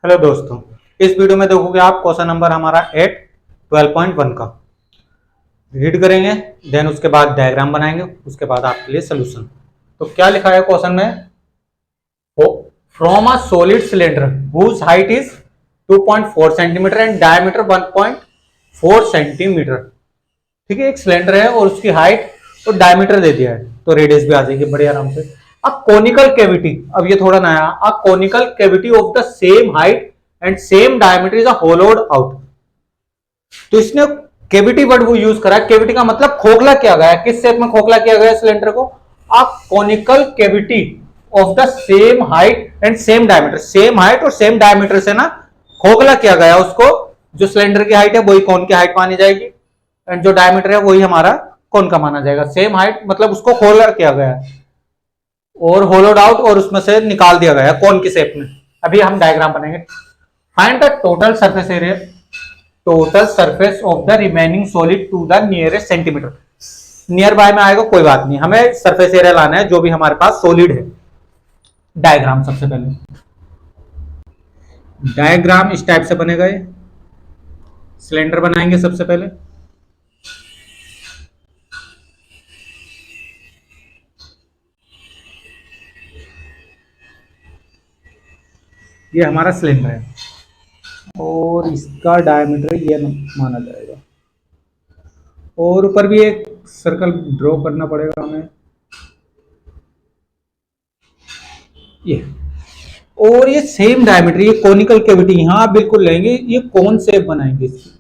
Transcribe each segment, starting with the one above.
Hello दोस्तों, इस video में देखोगे आप क्वेश्चन नंबर हमारा 8 12.1 का रीड करेंगे। देन उसके बाद डायग्राम बनाएंगे, उसके बाद आपके लिए सोल्यूशन। तो क्या लिखा है क्वेश्चन में? From a solid cylinder whose height is 2.4 centimetre and diameter 1.4 centimetre. ठीक है, एक सिलेंडर है और उसकी हाइट और डायमीटर दे दिया है, तो रेडियस भी आ जाएगी बड़े आराम से। अ कोनिकल कैविटी, अब ये थोड़ा नया, a conical cavity of the same height and same diameter is a होलोड out. तो इसने कैविटी वर्ड वो यूज करा है। कैविटी का मतलब खोखला किया गया है। किस शेप में खोखला किया गया है सिलेंडर को? A conical cavity of the same height and same diameter. Same height और सेम डायमीटर से ना खोखला किया गया उसको। जो सिलेंडर की हाइट है वही कोन की हाइट मानी जाएगी एंड जो डायमीटर है वही हमारा कोन का माना जाएगा। सेम हाइट मतलब उसको खोखला किया गया है और होलोड आउट और उसमें से निकाल दिया गया है कोन की शेप में। अभी हम डायग्राम बनाएंगे। Find the total surface area, total surface of the remaining solid to the nearest centimetre. Nearby में आएगा कोई बात नहीं, हमें सरफेस एरिया लाना है जो भी हमारे पास सॉलिड है। डायग्राम सबसे पहले, डायग्राम इस टाइप से बनेगा। ये सिलेंडर बनाएंगे सबसे पहले। ये हमारा सिलेंडर है और इसका डायमीटर ये माना जाएगा और ऊपर भी एक सर्कल ड्रॉ करना पड़ेगा हमें, ये। और ये सेम डायमीटर, ये कोनिकल कैविटी यहां आप बिल्कुल लेंगे, ये कौन शेप बनाएंगे इसकी?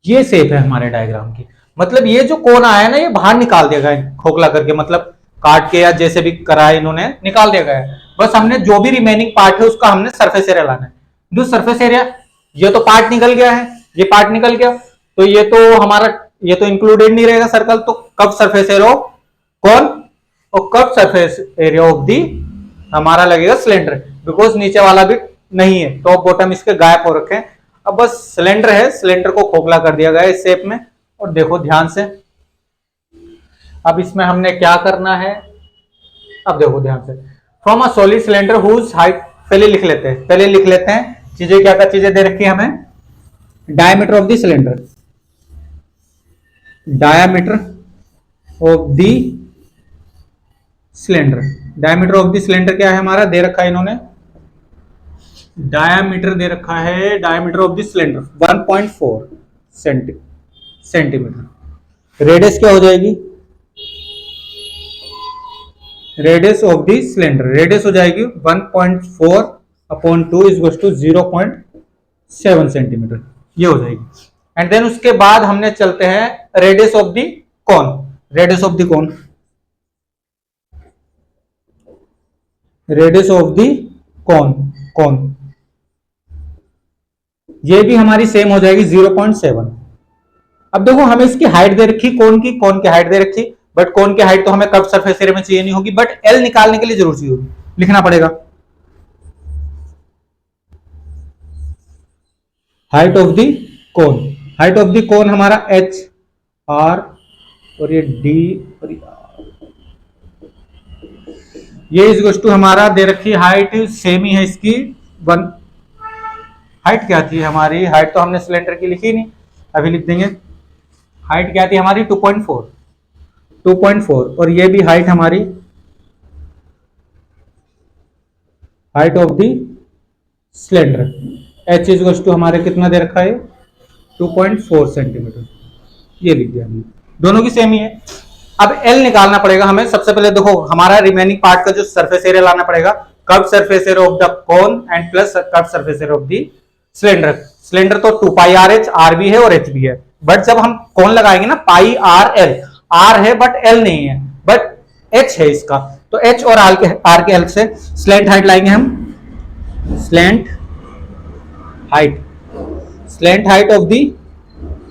ये शेप है हमारे डायग्राम की। मतलब ये जो कोन आया है ना, ये बाहर निकाल दिया गया है खोखला करके, मतलब काट के या जैसे भी कराए इन्होंने निकाल दिया गया है। बस हमने जो भी रिमेनिंग पार्ट है उसका हमने सरफेस एरिया लाना है। जो सरफेस एरिया, ये तो पार्ट निकल गया है, ये पार्ट निकल गया, तो ये तो हमारा, ये तो इंक्लूडेड नहीं रहेगा सर्कल। तो कब सरफेस एरिया कौन और कब सरफेस एरिया ऑफ दी हमारा लगेगा सिलेंडर, बिकॉज नीचे वाला भी नहीं है, टॉप बॉटम इसके गायब हो रखे हैं। अब बस सिलेंडर है, सिलेंडर को खोखला कर दिया गया है इस शेप में। और देखो ध्यान से, अब इसमें हमने क्या करना है, अब देखो ध्यान से। From a solid cylinder whose height, पहले लिख लेते हैं, पहले लिख लेते हैं चीजें, क्या क्या चीजें दे रखी है हमें। Diameter of the cylinder, diameter of the cylinder, diameter of the cylinder क्या है हमारा, दे रखा है इन्होंने, डायमीटर दे रखा है, diameter of the cylinder 1.4 centimetre. Radius क्या हो जाएगी? Radius of the cylinder, radius हो जाएगी 1.4 अपॉन 2 इज टू 0.7 सेंटीमीटर, ये हो जाएगी। एंड देन उसके बाद हमने चलते हैं रेडियस ऑफ द कौन, रेडियस ऑफ द कौन, रेडियस ऑफ द कौन, कौन ये भी हमारी सेम हो जाएगी 0.7। अब देखो हमें इसकी हाइट दे रखी कौन की, कौन की हाइट दे रखी, बट कौन की हाइट तो हमें कब सरफेस एरिया में चाहिए नहीं होगी, बट एल निकालने के लिए जरूर चाहिए होगी, लिखना पड़ेगा। हाइट ऑफ दी कौन, हाइट ऑफ दी कौन हमारा एच आर और ये डी और ये इज टू हमारा दे रखी हाइट सेम ही है इसकी। वन हाइट क्या थी हमारी, हाइट तो हमने सिलेंडर की लिखी नहीं, अभी लिख देंगे। हाइट क्या थी हमारी 2.4, 2.4 और ये भी हाइट हमारी, height of the cylinder H is to हमारे कितना दे रखा है 2.4 सेंटीमीटर, ये लिख दिया हमने, दोनों की सेम ही है। अब एल निकालना पड़ेगा हमें। सबसे पहले देखो हमारा रिमेनिंग पार्ट का जो सरफेस एरिया लाना पड़ेगा, curve surface area of the cone and plus curve surface area of the cylinder. Cylinder तो 2 पाई आर एच, आर भी है और एच भी है, बट जब हम कोन लगाएंगे ना पाई आर एल, आर है बट एल नहीं है, बट एच है इसका, तो एच और आर के हेल्प से स्लैंट हाइट लाएंगे हम। Slant height, slant height of the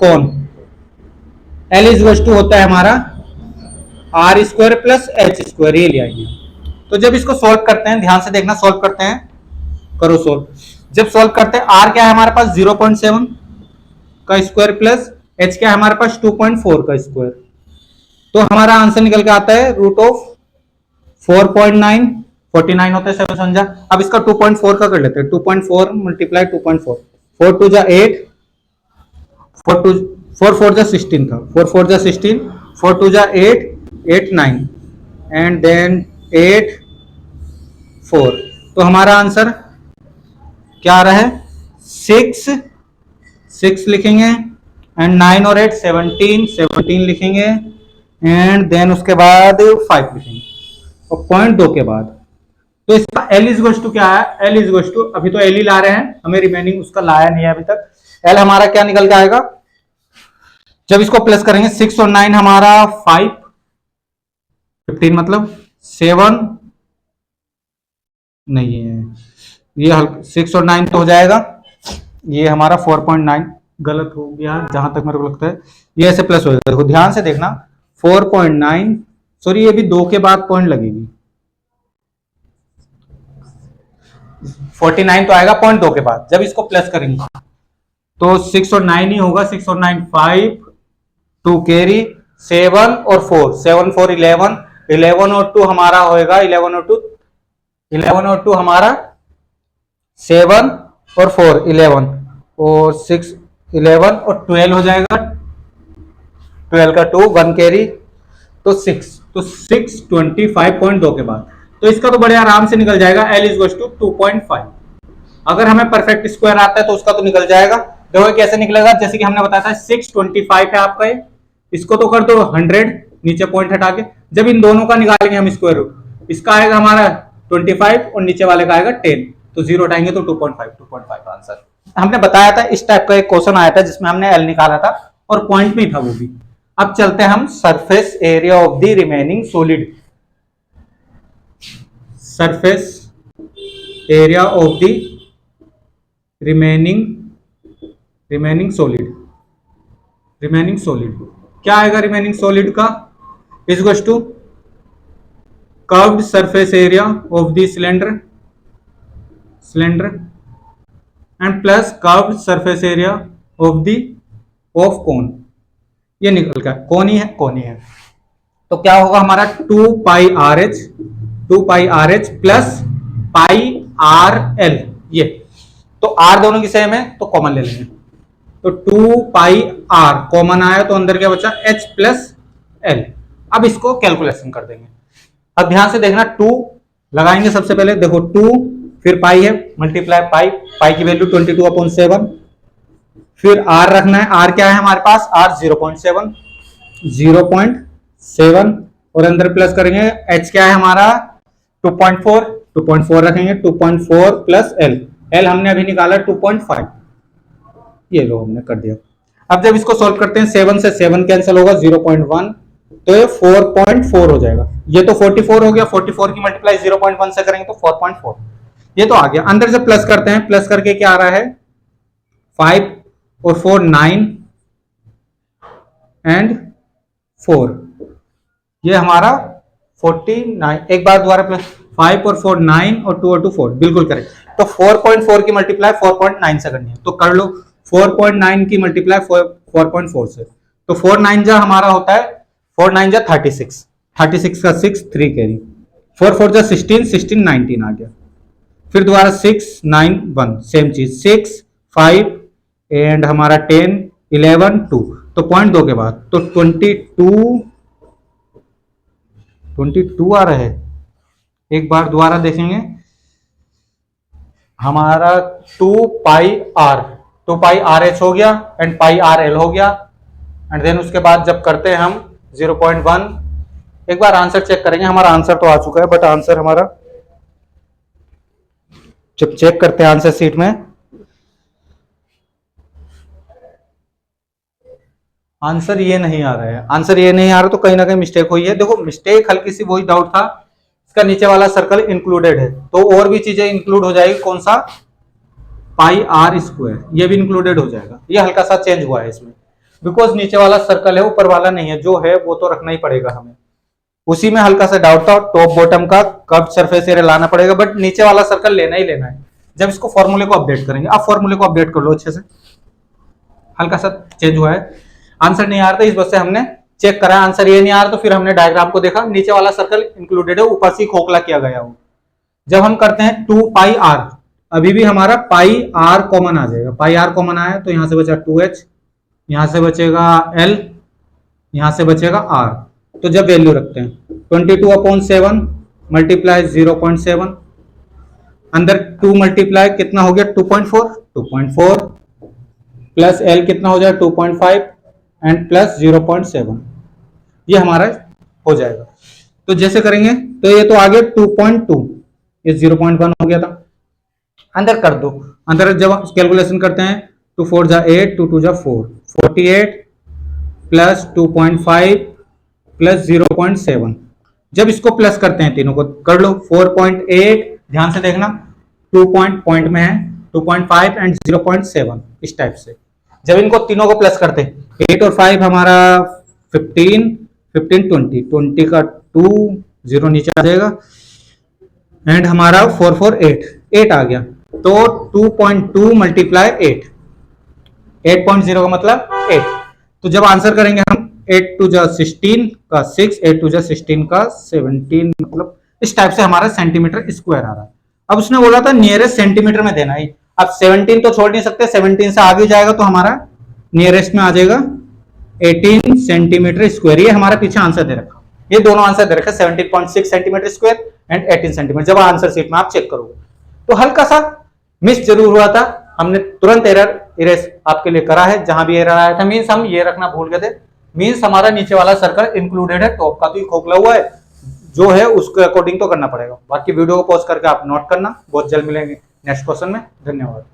cone L is to होता है हमारा R square plus H square, ये ले आएंगे। तो जब इसको सॉल्व करते हैं, ध्यान से देखना, सॉल्व करते हैं, करो सॉल्व। जब सॉल्व करते हैं, आर क्या है हमारे पास 0.7 का स्क्वायर प्लस एच क्या है हमारे पास 2.4 का स्क्वायर, तो हमारा आंसर निकल के आता है रूट ऑफ 4.9, 49 होता है 7 समझा। अब इसका 2.4 का कर लेते हैं, 2.4 मल्टीप्लाई 2.4, 4 टू जा 8, 4 4 जा 16 था, 4 4 जा 16, 4 टू जा 8, 8 9 एंड देन 8 4। तो हमारा आंसर क्या आ रहा है 6 लिखेंगे एंड 9 और 8 17 लिखेंगे एंड देन उसके बाद 5 लिखेंगे और पॉइंट 2 के बाद। तो इसका L इज टू क्या है, L इज टू, अभी तो L ही ला रहे हैं, हमें रिमेनिंग उसका लाया नहीं है अभी तक। L हमारा क्या निकल के आएगा जब इसको प्लस करेंगे, 6 और 9 हमारा 5, 15 मतलब 7 नहीं है, ये 6 और 9 तो हो जाएगा, ये हमारा 4.9 गलत हो गया जहां तक मेरे को लगता है, ये ऐसे प्लस हो जाएगा। देखो ध्यान से देखना 4.9, सॉरी ये भी 2 के बाद पॉइंट लगेगी, 49 तो आएगा पॉइंट 2 के बाद। जब इसको प्लस करेंगे तो 6 और 9 ही होगा, 6 और 9 5, 2 कैरी 7 और 4, 7 4 11, 11 और 2 हमारा होएगा 11 और 2 हमारा 7 और 4 11 और 6 11 और 12 हो जाएगा, 12 का 2 1 कैरी तो 6, तो 6 25.2 के बाद। तो इसका तो बड़े आराम से निकल जाएगा L इज टू 2.5। अगर हमें परफेक्ट स्क्वायर आता है तो उसका तो निकल जाएगा। देखो कैसे निकलेगा, जैसे कि हमने बताया था 625 है आपका ये, इसको तो कर दो 100 नीचे पॉइंट हटा के। जब इन दोनों का निकालेंगे हम स्क्वायर रूट, इसका आएगा हमारा 25 और नीचे वाले का आएगा 10, तो 0 हटाएंगे तो 2.5 आंसर। हमने बताया था इस टाइप का एक क्वेश्चन आया था जिसमें हमने L निकाला था और पॉइंट में था वो भी। अब चलते हैं हम surface area of the remaining solid, surface area of the remaining solid क्या आएगा रिमेनिंग सॉलिड का, is equal to curved surface area of the cylinder and plus curved surface area of cone. ये निकल का कोन ही है। तो क्या होगा हमारा 2 pi r h plus pi r l, ये तो आर दोनों की सेम है तो कॉमन ले लेंगे, तो 2 पाई आर कॉमन आया तो अंदर क्या बचा एच प्लस एल। अब इसको कैलकुलेशन कर देंगे। अब ध्यान से देखना 2 लगाएंगे सबसे पहले, देखो 2 फिर पाई है मल्टीप्लाई पाई की वैल्यू 22/7, फिर आर रखना है, आर क्या है हमारे पास आर 0.7 और अंदर प्लस करेंगे, एच क्या है हमारा 2.4 रखेंगे, 2.4 प्लस एल हमने अभी निकाला 2.5, ये लो हमने कर दिया। अब जब इसको सॉल्व करते हैं 7 से 7 कैंसिल होगा 0.1, तो ये 4.4 हो जाएगा। ये तो 44 हो गया, 44 की मल्टीप्लाई 0.1 से करेंगे तो 4.4, ये तो आ गया। अंदर से प्लस करते हैं, प्लस करके क्या आ रहा है 5 और 4 9 एंड 4, ये हमारा 49। एक बार दोबारा प्लस 5 और 4 9 और 2 और 2 4, बिल्कुल करेक्ट। तो 4.4 की मल्टीप्लाई 4.9 से करनी है, तो कर लो 4.9 की मल्टीप्लाई 4.4 से, तो 4 9 जा हमारा होता है 4 9 जा 36 का 6 3 कैरी, 4 4 जा 16 19 आ गया। फिर दोबारा 6 9 1 सेम चीज 6 5 एंड हमारा 10 11 2, तो पॉइंट 2 के बाद तो 22 आ रहा है। एक बार दोबारा देखेंगे हमारा 2 पाई आर एच हो गया एंड पाई आर एल हो गया एंड देन उसके बाद जब करते हैं हम 0.1, एक बार आंसर चेक करेंगे। हमारा आंसर तो आ चुका है बट आंसर हमारा जब चेक करते हैं आंसर शीट में, आंसर ये नहीं आ रहा है, तो कहीं ना कहीं मिस्टेक हुई है। देखो मिस्टेक हल्की सी वही डाउट था, इसका नीचे वाला सर्कल इंक्लूडेड है तो और भी चीजें इंक्लूड हो जाएगी, कौन सा पाई आर स्क्वायर, ये भी इंक्लूडेड हो जाएगा। ये हल्का सा चेंज हुआ है इसमें, बिकॉज नीचे वाला सर्कल है ऊपर वाला नहीं है, जो है वो तो रखना ही पड़ेगा हमें। उसी में हल्का सा डाउट था, टॉप बॉटम का कर्व्ड सरफेस एरिया लाना पड़ेगा बट नीचे वाला सर्कल लेना ही लेना है जब इसको फॉर्मूले को अपडेट करेंगे। अब फॉर्मूले को अपडेट कर लो अच्छे से, हल्का सा चेंज हुआ है, आंसर नहीं आ रहा था इस वजह से हमने चेक करा आंसर ये नहीं आ रहा, तो फिर हमने डायग्राम को देखा, नीचे वाला सर्कल इंक्लूडेड है, ऊपर से खोखला किया गया हो। जब हम करते हैं 2 पाई आर, अभी भी हमारा पाई आर कॉमन आ जाएगा, पाई आर कॉमन आया तो यहां से बचा 2h, यहां से बचेगा l, यहां से बचेगा r। तो जब वैल्यू रखते हैं 22/7 मल्टीप्लाई 0.7, अंदर 2 मल्टीप्लाई कितना हो गया 2.4 प्लस l कितना हो जाएगा 2.5 एंड प्लस 0.7, ये हमारा हो जाएगा। तो जैसे करेंगे तो ये तो आगे 2.2, ये 0.1 हो गया था, अंदर कर दो। अंदर जब कैलकुलेशन करते हैं 2 4 जा 8, 2 2 जा 4, 48 प्लस 2.5 प्लस 0.7, जब इसको प्लस करते हैं तीनों को कर लो 4.8, ध्यान से देखना 2 पॉइंट में है 2.5 एंड 0.7, इस टाइप से जब इनको तीनों को प्लस करते हैं 8 और 5 हमारा 15 20 का 2 0 नीचे आ जाएगा एंड हमारा 4 4 8 आ गया। तो 2.2 मल्टीप्लाई 8.0 का मतलब 8। तो जब आंसर करेंगे हम 8 2 जा 16 का 6, 8 2 जा 16 का 17, मतलब इस टाइप से हमारा सेंटीमीटर स्क्वायर आ रहा है। अब उसने बोला था नियरेस्ट सेंटीमीटर में देना है, अब 17 तो छोड़ नहीं सकते, 17 से आगे जाएगा तो हमारा नियरेस्ट में आ जाएगा 18 सेंटीमीटर स्क्वायर। ये हमारा पीछे आंसर दे रखा, ये दोनों आंसर दे रखा 17.6 सेंटीमीटर स्क्वायर एंड 18 सेंटीमीटर। जब आंसर शीट में आप चेक करोगे तो हल्का सा मिस जरूर हुआ था, हमने तुरंत एरर इरेज आपके लिए करा है, जहां भी एरर आया था मीन्स हम ये रखना भूल गए थे, मीन्स हमारा नीचे वाला सर्कल इंक्लूडेड है, टॉप का तो खोखला हुआ है, जो है उसके अकॉर्डिंग तो करना पड़ेगा। बाकी वीडियो को पॉज करके आप नोट करना, बहुत जल्द मिलेंगे नेक्स्ट क्वेश्चन में। धन्यवाद।